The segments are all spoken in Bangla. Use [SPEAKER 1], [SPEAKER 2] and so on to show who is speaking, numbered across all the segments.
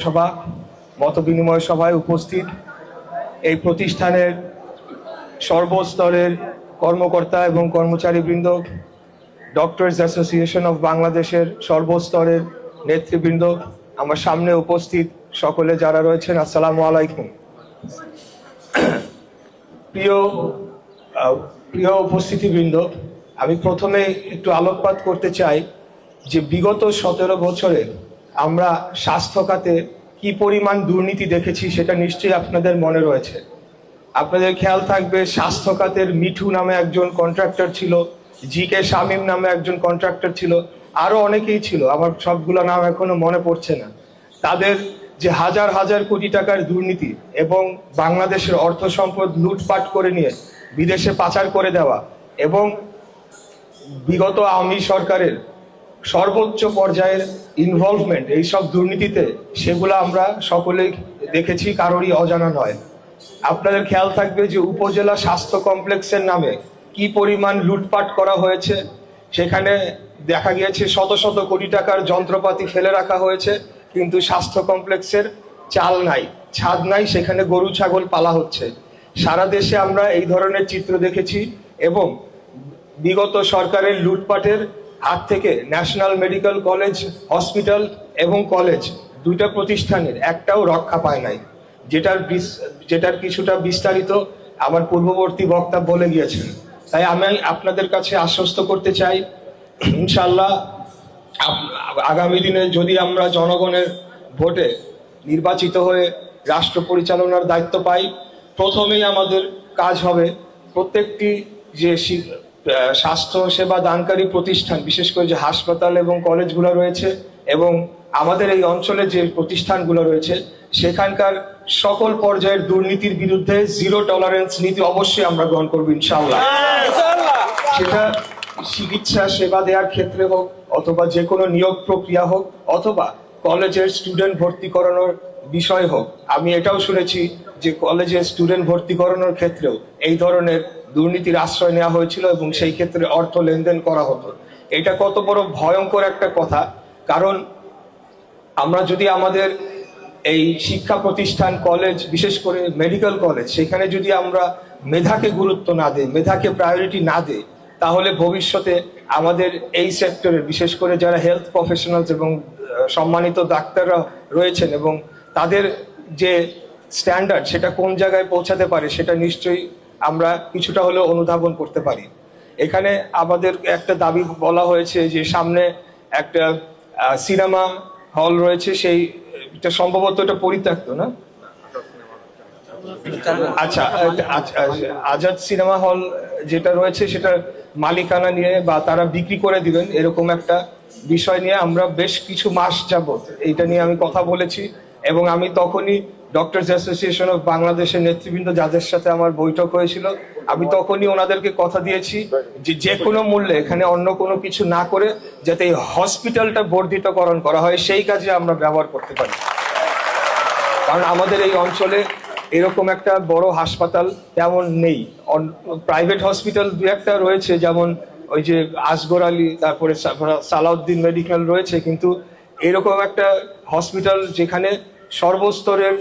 [SPEAKER 1] সভা মত বিনিময় সভায় উপস্থিত এই প্রতিষ্ঠানের সর্বস্তরের কর্মকর্তা এবং কর্মচারীবৃন্দ, ডক্টরস অ্যাসোসিয়েশন অফ বাংলাদেশের সর্বস্তরের নেতৃবৃন্দ, আমার সামনে উপস্থিত সকলে যারা রয়েছেন, আসসালামু আলাইকুম। প্রিয় উপস্থিতিবৃন্দ, আমি প্রথমে একটু আলোকপাত করতে চাই যে বিগত 17 বছরে আমরা স্বাস্থ্য খাতে কি পরিমাণ দুর্নীতি দেখেছি সেটা নিশ্চয়ই আপনাদের মনে রয়েছে। আপনাদের খেয়াল থাকবে, স্বাস্থ্য খাতের মিঠু নামে একজন কন্ট্রাক্টর ছিল, জি.কে. শামীম নামে একজন কন্ট্রাক্টর ছিল, আরো অনেকেই ছিল, আমার সবগুলো নাম এখনো মনে পড়ছে না। তাদের যে হাজার হাজার কোটি টাকার দুর্নীতি এবং বাংলাদেশের অর্থ সম্পদ লুটপাট করে নিয়ে বিদেশে পাচার করে দেওয়া এবং বিগত আওয়ামী সরকারের সর্বোচ্চ পর্যায়ের ইনভলভমেন্ট এইসব দুর্নীতিতে, সেগুলো আমরা সকলেই দেখেছি, কারোরই অজানা নয়। আপনাদের খেয়াল থাকবে যে উপজেলা স্বাস্থ্য কমপ্লেক্সের নামে কি পরিমাণ লুটপাট করা হয়েছে। সেখানে দেখা গিয়েছে শত শত কোটি টাকার যন্ত্রপাতি ফেলে রাখা হয়েছে, কিন্তু স্বাস্থ্য কমপ্লেক্সের চাল নাই, ছাদ নাই, সেখানে গরু ছাগল পালা হচ্ছে। সারা দেশে আমরা এই ধরনের চিত্র দেখেছি এবং বিগত সরকারের লুটপাটের হাত থেকে ন্যাশনাল মেডিকেল কলেজ, হসপিটাল এবং কলেজ, দুইটা প্রতিষ্ঠানের একটাও রক্ষা পায় নাই, যেটার কিছুটা বিস্তারিত আমার পূর্ববর্তী বক্তা বলে গিয়েছেন। তাই আমি আপনাদের কাছে আশ্বস্ত করতে চাই, ইনশাল্লাহ আগামী দিনে যদি আমরা জনগণের ভোটে নির্বাচিত হয়ে রাষ্ট্র পরিচালনার দায়িত্ব পাই, প্রথমেই আমাদের কাজ হবে প্রত্যেকটি যে স্বাস্থ্য সেবা দানকারী প্রতিষ্ঠান, বিশেষ করে যে হাসপাতাল এবং কলেজগুলো রয়েছে এবং আমাদের এই অঞ্চলে যে প্রতিষ্ঠানগুলো রয়েছে, সেখানকার সকল পর্যায়ের দুর্নীতির বিরুদ্ধে জিরো টলারেন্স নীতি অবশ্যই আমরা গ্রহণ করবো ইনশাআল্লাহ। সেটা চিকিৎসা সেবা দেওয়ার ক্ষেত্রে হোক, অথবা যে কোনো নিয়োগ প্রক্রিয়া হোক, অথবা কলেজের স্টুডেন্ট ভর্তি করানোর বিষয় হোক। আমি এটাও শুনেছি যে কলেজে স্টুডেন্ট ভর্তি করানোর ক্ষেত্রেও এই ধরনের দুর্নীতির আশ্রয় নেওয়া হয়েছিল এবং সেই ক্ষেত্রে অর্থ লেনদেন করা হতো। এটা কত বড় ভয়ঙ্কর একটা কথা, কারণ আমরা যদি আমাদের এই শিক্ষা প্রতিষ্ঠান, কলেজ, বিশেষ করে মেডিকেল কলেজ, সেখানে যদি আমরা মেধাকে গুরুত্ব না দেই, মেধাকে প্রায়োরিটি না দেই, তাহলে ভবিষ্যতে আমাদের এই সেক্টরে, বিশেষ করে যারা হেলথ প্রফেশনালস এবং সম্মানিত ডাক্তাররা রয়েছেন এবং তাদের যে স্ট্যান্ডার্ড, সেটা কোন জায়গায় পৌঁছাতে পারে সেটা নিশ্চয়ই আমরা কিছুটা হলেও অনুধাবন করতে পারি। এখানে আমাদের একটা দাবি বলা হয়েছে যে সামনে একটা সিনেমা হল রয়েছে, সেইটা সম্ভবত এটা পরিত্যক্ত না? আচ্ছা, আজাদ সিনেমা হল যেটা রয়েছে সেটা মালিকানা নিয়ে বা তারা বিক্রি করে দিবেন, এরকম একটা বিষয় নিয়ে আমরা বেশ কিছু মাস যাবত এইটা নিয়ে আমি কথা বলেছি এবং আমি তখনই ডক্টরস অ্যাসোসিয়েশন অফ বাংলাদেশের নেতৃবৃন্দ যাদের সাথে আমার বৈঠক হয়েছিল, আমি তখনই ওনাদেরকে কথা দিয়েছি যে কোনো মূল্যে এখানে অন্য কোনো কিছু না করে যাতে এই হসপিটালটা বর্ধিতকরণ করা হয়, সেই কাজে আমরা ব্যবহার করতে পারি। কারণ আমাদের এই অঞ্চলে এরকম একটা বড় হাসপাতাল তেমন নেই। প্রাইভেট হসপিটাল দু একটা রয়েছে, যেমন ওই যে আসগর আলী, তারপরে সালাউদ্দিন মেডিকেল রয়েছে, কিন্তু এরকম একটা হসপিটাল যেখানে সর্বস্তরের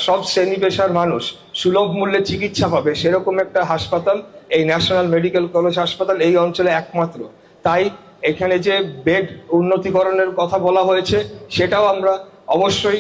[SPEAKER 1] সব শ্রেণী পেশার মানুষ সুলভ মূল্যে চিকিৎসা পাবে, সেরকম একটা হাসপাতাল এই ন্যাশনাল মেডিকেল কলেজ হাসপাতাল এই অঞ্চলে একমাত্র। তাই এখানে যে বেড উন্নতিকরণের কথা বলা হয়েছে, সেটাও আমরা অবশ্যই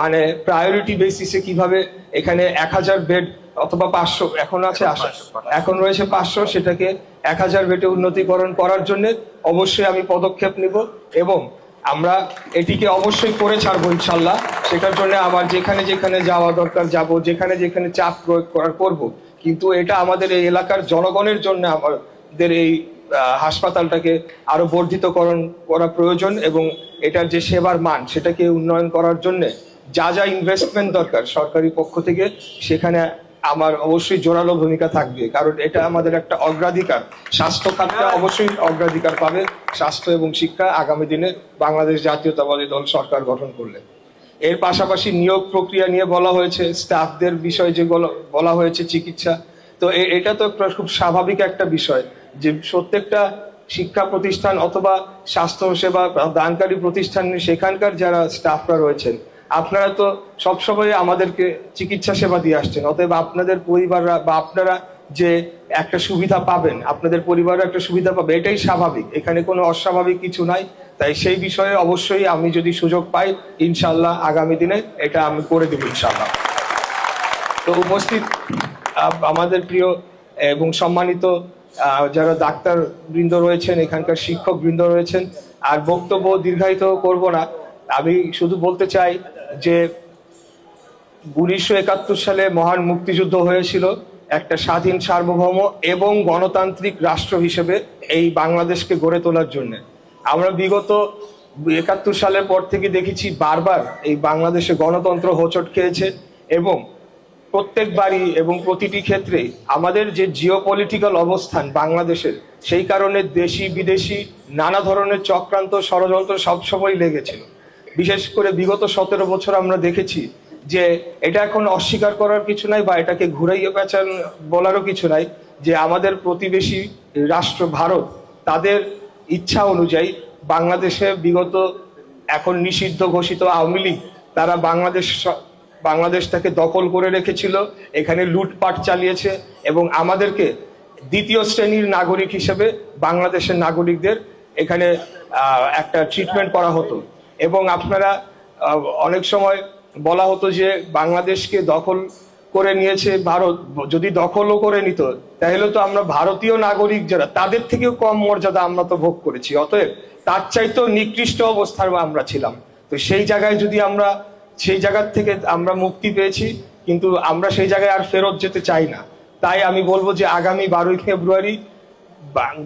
[SPEAKER 1] মানে প্রায়োরিটি বেসিসে কিভাবে এখানে 1000 বেড অথবা 500, এখন আছে এখন রয়েছে 500, সেটাকে 1000 বেডে উন্নতিকরণ করার জন্য অবশ্যই আমি পদক্ষেপ নিব এবং আমরা এটিকে অবশ্যই করে ছাড়বো ইনশাল্লাহ। সেটার জন্য আমার যেখানে যেখানে যাওয়া দরকার যাব, যেখানে যেখানে চাপ প্রয়োগ করার করব, কিন্তু এটা আমাদের এই এলাকার জনগণের জন্য আমাদের এই হাসপাতালটাকে আরো বর্ধিতকরণ করা প্রয়োজন এবং এটার যে সেবার মান সেটাকে উন্নয়ন করার জন্য যা যা ইনভেস্টমেন্ট দরকার সরকারি পক্ষ থেকে, সেখানে আমার অবশ্যই জোরালো ভূমিকা থাকবে, কারণ এটা আমাদের একটা অগ্রাধিকার। স্বাস্থ্য খাতটা অবশ্যই অগ্রাধিকার পাবে, স্বাস্থ্য এবং শিক্ষা আগামী দিনে বাংলাদেশ জাতীয়তাবাদী দল সরকার গঠন করলে। এর পাশাপাশি নিয়োগ প্রক্রিয়া নিয়ে বলা হয়েছে, স্টাফদের বিষয় যেগুলো বলা হয়েছে, চিকিৎসা, তো এটা তো খুব স্বাভাবিক একটা বিষয় যে প্রত্যেকটা শিক্ষা প্রতিষ্ঠান অথবা স্বাস্থ্যসেবা দানকারী প্রতিষ্ঠান সেখানকার যারা স্টাফরা রয়েছেন, আপনারা তো সবসময় আমাদেরকে চিকিৎসা সেবা দিয়ে আসছেন। অতএব আপনাদের পরিবাররা বা আপনারা যে একটা সুবিধা পাবেন, আপনাদের পরিবারও একটা সুবিধা পাবে, এটাই স্বাভাবিক। এখানে কোনো অস্বাভাবিক কিছু নাই। তাই সেই বিষয়ে অবশ্যই আমি যদি সুযোগ পাই, ইনশাল্লাহ আগামী দিনে এটা আমি করে দেবো ইনশাল্লাহ। তো উপস্থিত আমাদের প্রিয় এবং সম্মানিত যারা ডাক্তার বৃন্দ রয়েছেন, এখানকার শিক্ষক বৃন্দ রয়েছেন, আর বক্তব্য দীর্ঘায়িত করব না। আমি শুধু বলতে চাই যে 1971 সালে মহান মুক্তিযুদ্ধ হয়েছিল একটা স্বাধীন, সার্বভৌম এবং গণতান্ত্রিক রাষ্ট্র হিসেবে এই বাংলাদেশকে গড়ে তোলার জন্য। আমরা বিগত 71 সালের পর থেকে দেখেছি বারবার এই বাংলাদেশে গণতন্ত্র হোঁচট খেয়েছে, এবং প্রত্যেকবারই এবং প্রতিটি ক্ষেত্রে আমাদের যে জিওপলিটিক্যাল অবস্থান বাংলাদেশের, সেই কারণে দেশি বিদেশি নানা ধরনের চক্রান্ত, ষড়যন্ত্র সবসময় লেগেছিল। বিশেষ করে বিগত 17 বছর আমরা দেখেছি যে এটা এখন অস্বীকার করার কিছু নাই বা এটাকে ঘুরাইয়ে পেঁচান বলারও কিছু নাই, যে আমাদের প্রতিবেশী রাষ্ট্র ভারত তাদের ইচ্ছা অনুযায়ী বাংলাদেশে বিগত এখন নিষিদ্ধ ঘোষিত আওয়ামী লীগ তারা বাংলাদেশটাকে দখল করে রেখেছিল, এখানে লুটপাট চালিয়েছে এবং আমাদেরকে দ্বিতীয় শ্রেণীর নাগরিক হিসেবে বাংলাদেশের নাগরিকদের এখানে একটা ট্রিটমেন্ট করা হতো। এবং আপনারা অনেক সময় বলা হতো যে বাংলাদেশকে দখল করে নিয়েছে ভারত, যদি দখলও করে নিত তাহলে তো আমরা ভারতীয় নাগরিক যারা তাদের থেকেও কম মর্যাদা আমরা তো ভোগ করেছি, অতএব তার চাইতেও নিকৃষ্ট অবস্থার আমরা ছিলাম। তো সেই জায়গায় যদি আমরা সেই জায়গার থেকে আমরা মুক্তি পেয়েছি, কিন্তু আমরা সেই জায়গায় আর ফেরত যেতে চাই না। তাই আমি বলবো যে আগামী 12ই ফেব্রুয়ারি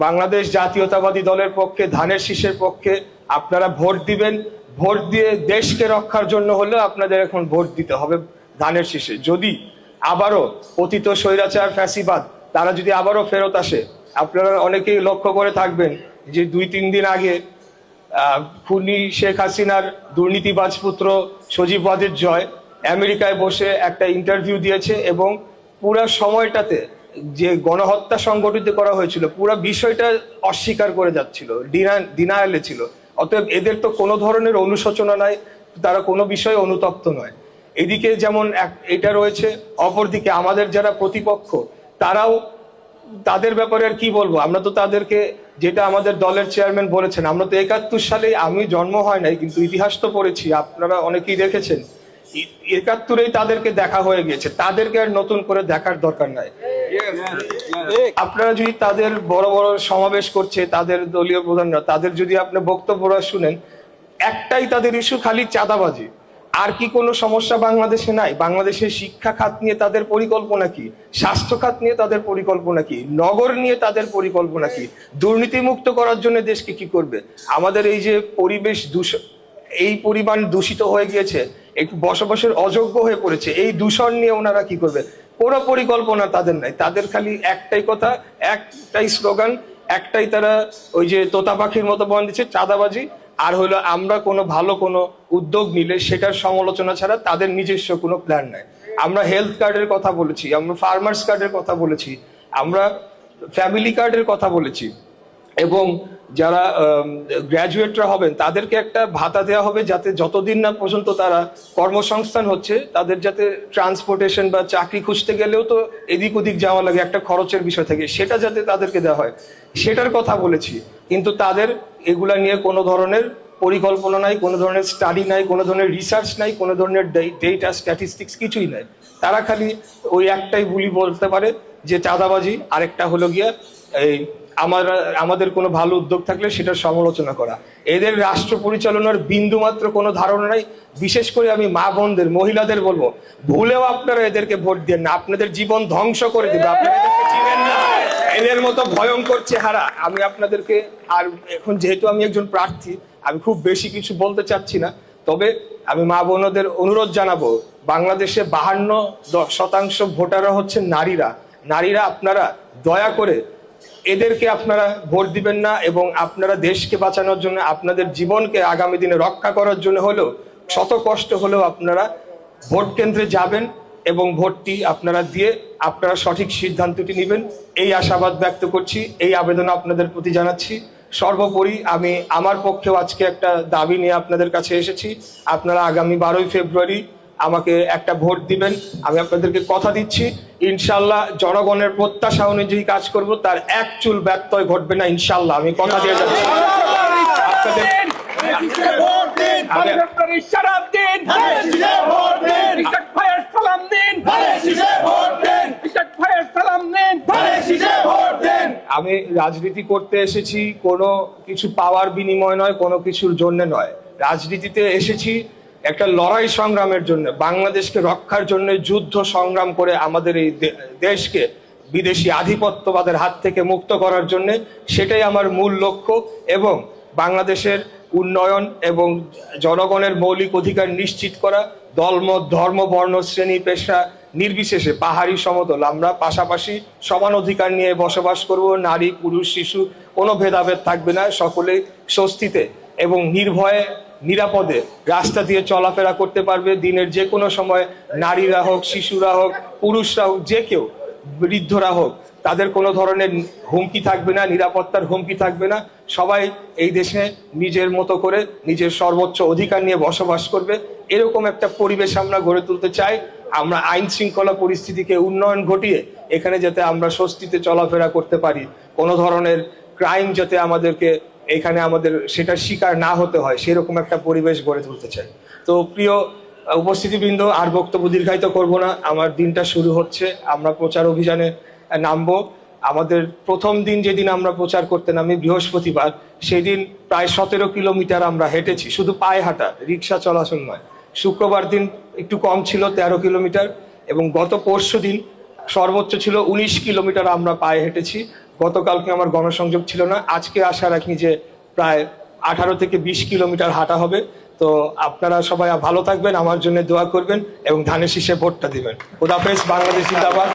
[SPEAKER 1] বাংলাদেশ জাতীয়তাবাদী দলের পক্ষে, ধানের শীষের পক্ষে আপনারা ভোট দিবেন। ভোট দিয়ে দেশকে রক্ষার জন্য হলে আপনাদের এখন ভোট দিতে হবে ধানের শীষে। যদি আবারও পতিত স্বৈরাচার ফ্যাসিবাদ তারা যদি আবারও ফেরত আসে, আপনারা অনেকেই লক্ষ্য করে থাকবেন যে 2-3 দিন আগে খুনি শেখ হাসিনার দুর্নীতিবাজ পুত্র সজীব ওয়াজেদ জয় আমেরিকায় বসে একটা ইন্টারভিউ দিয়েছে, এবং পুরো সময়টাতে যে গণহত্যা সংগঠিত করা হয়েছিল পুরো বিষয়টা অস্বীকার করে যাচ্ছিল, ডিনায়ালে ছিল। অতএব এদের তো কোনো ধরনের অনুশোচনা নাই, তারা কোনো বিষয়ে অনুতপ্ত নয়। এদিকে যেমন এটা রয়েছে, অপরদিকে আমাদের যারা প্রতিপক্ষ তারাও, তাদের ব্যাপারে আর কি বলবো, আমরা তো তাদেরকে, যেটা আমাদের দলের চেয়ারম্যান বলেছেন, আমরা তো 71 সালে, আমি জন্ম হয় নাই কিন্তু ইতিহাস তো পড়েছি, আপনারা অনেকেই দেখেছেন, 71-এই তাদেরকে দেখা হয়ে গেছে, তাদেরকে আর নতুন করে দেখার দরকার নাই। আপনারা যদি তাদের বড় বড় সমাবেশ করছে তাদের দলীয় প্রধানরা, তাদের যদি আপনি বক্তব্যরা শুনেন, একটাই তাদের ইস্যু খালি চাঁদাবাজি। আর কি কোনো সমস্যা বাংলাদেশে নাই? বাংলাদেশের শিক্ষা খাত নিয়ে তাদের পরিকল্পনা কি? স্বাস্থ্য খাত নিয়ে তাদের পরিকল্পনা কি? নগর নিয়ে তাদের পরিকল্পনা কি? দুর্নীতিমুক্ত করার জন্য দেশকে কি করবে? আমাদের এই যে পরিবেশ এই পরিমাণ দূষিত হয়ে গিয়েছে, একটু বসবাসের অযোগ্য হয়ে পড়েছে, এই দূষণ নিয়ে ওনারা কি করবে? কোনো পরিকল্পনা তাদের নাই। তাদের খালি একটাই কথা, একটাই স্লোগান, একটাই তারা ওই যে তোতা পাখির মতো বয়ান দিচ্ছে, চাঁদাবাজি। আর হলো আমরা কোনো ভালো কোনো উদ্যোগ নিলে সেটার সমালোচনা ছাড়া তাদের নিজস্ব কোনো প্ল্যান নাই। আমরা হেলথ কার্ডের কথা বলেছি, আমরা ফার্মার্স কার্ডের কথা বলেছি, আমরা ফ্যামিলি কার্ডের কথা বলেছি, এবং যারা গ্র্যাজুয়েটরা হবেন তাদেরকে একটা ভাতা দেওয়া হবে, যাতে যতদিন না পর্যন্ত তারা কর্মসংস্থান হচ্ছে, তাদের যাতে ট্রান্সপোর্টেশন বা চাকরি খুঁজতে গেলেও তো এদিক ওদিক যাওয়া লাগে, একটা খরচের বিষয় থাকে, সেটা যাতে তাদেরকে দেওয়া হয় সেটার কথা বলেছি। কিন্তু তাদের এগুলা নিয়ে কোনো ধরনের পরিকল্পনা নাই, কোনো ধরনের স্টাডি নাই, কোনো ধরনের রিসার্চ নাই, কোনো ধরনের ডেটা স্ট্যাটিস্টিক্স কিছুই নাই। তারা খালি ওই একটাই বুলি বলতে পারে যে চাঁদাবাজি, আরেকটা হলো গিয়া এই আমাদের কোনো ভালো উদ্যোগ থাকলে সেটার সমালোচনা করা। এদের রাষ্ট্র পরিচালনার বিন্দু মাত্র কোনো ধারণা নাই। বিশেষ করে আমি মা বোনদের, মহিলাদের বলবো, ভুলেও আপনারা এদেরকে ভোট দেন না, আপনাদের জীবন ধ্বংস করে দেবে। আপনারা এদেরকে চিনেন না, এদের মতো ভয়ঙ্কর চেহারা। আমি আপনাদেরকে, আর এখন যেহেতু আমি একজন প্রার্থী, আমি খুব বেশি কিছু বলতে চাচ্ছি না, তবে আমি মা বোনদের অনুরোধ জানাবো, বাংলাদেশে 52% ভোটাররা হচ্ছে নারীরা। আপনারা দয়া করে এদেরকে আপনারা ভোট দিবেন না, এবং আপনারা দেশকে বাঁচানোর জন্য, আপনাদের জীবনকে আগামী দিনে রক্ষা করার জন্য হলেও, শত কষ্ট হলেও আপনারা ভোট কেন্দ্রে যাবেন এবং ভোটটি আপনারা দিয়ে আপনারা সঠিক সিদ্ধান্তটি নেবেন, এই আশাবাদ ব্যক্ত করছি, এই আবেদন আপনাদের প্রতি জানাচ্ছি। সর্বোপরি আমি আমার পক্ষেও আজকে একটা দাবি নিয়ে আপনাদের কাছে এসেছি। আপনারা আগামী 12ই ফেব্রুয়ারি আমাকে একটা ভোট দিবেন। আমি আপনাদেরকে কথা দিচ্ছি, ইনশাল্লাহ জনগণের প্রত্যাশা অনুযায়ী কাজ করব, তার এক চুল ব্যত্যয় ঘটবে না ইনশাল্লাহ, আমি কথা দিয়ে যাচ্ছি আপনাদের। আমি রাজনীতি করতে এসেছি কোনো কিছু পাওয়ার বিনিময় নয়, কোনো কিছুর জন্য নয়। রাজনীতিতে এসেছি একটা লড়াই সংগ্রামের জন্য, বাংলাদেশকে রক্ষার জন্য যুদ্ধ সংগ্রাম করে আমাদের এই দেশকে বিদেশি আধিপত্যবাদের হাত থেকে মুক্ত করার জন্য। সেটাই আমার মূল লক্ষ্য, এবং বাংলাদেশের উন্নয়ন এবং জনগণের মৌলিক অধিকার নিশ্চিত করা, দলমত ধর্ম বর্ণ শ্রেণী পেশা নির্বিশেষে পাহাড়ি সমতল আমরা পাশাপাশি সমান অধিকার নিয়ে বসবাস করব। নারী পুরুষ শিশু কোনো ভেদাভেদ থাকবে না, সকলেই স্বস্তিতে এবং নির্ভয়ে নিরাপদে রাস্তা দিয়ে চলাফেরা করতে পারবে। দিনের যে কোনো সময় নারীরা হোক, শিশুরা হোক, পুরুষরা হোক, যে কেউ, বৃদ্ধরা হোক, তাদের কোনো ধরনের হুমকি থাকবে না, নিরাপত্তার হুমকি থাকবে না। সবাই এই দেশে নিজের মতো করে নিজের সর্বোচ্চ অধিকার নিয়ে বসবাস করবে। এরকম একটা পরিবেশ আমরা গড়ে তুলতে চাই। আমরা আইন শৃঙ্খলা পরিস্থিতিকে উন্নয়ন ঘটিয়ে এখানে যাতে আমরা স্বস্তিতে চলাফেরা করতে পারি, কোনো ধরনের ক্রাইম যাতে আমাদেরকে এখানে আমাদের সেটার শিকার না হতে হয়, সেরকম একটা পরিবেশ গড়ে তুলতে চাই। তো প্রিয় উপস্থিতিবৃন্দ, আর বক্তব্য দীর্ঘায়িত করব না, আমার দিনটা শুরু হচ্ছে। আমরা প্রচার অভিযানে নামবো। আমাদের প্রথম দিন যেদিন আমরা প্রচার করতে নামি বৃহস্পতিবার, সেই দিন প্রায় 17 কিলোমিটার আমরা হেঁটেছি, শুধু পায়ে হাঁটা, রিক্সা চলাচল নয়। শুক্রবার দিন একটু কম ছিল, 13 কিলোমিটার, এবং গত পরশু দিন সর্বোচ্চ ছিল 19 কিলোমিটার আমরা পায়ে হেঁটেছি। গতকালকে আমার গণসংযোগ ছিল না, আজকে আশা রাখি যে প্রায় 18 থেকে 20 কিলোমিটার হাঁটা হবে। তো আপনারা সবাই ভালো থাকবেন, আমার জন্য দোয়া করবেন এবং ধানের শীষে ভোটটা দিবেন। খোদাফেজ, বাংলাদেশ জিন্দাবাদ।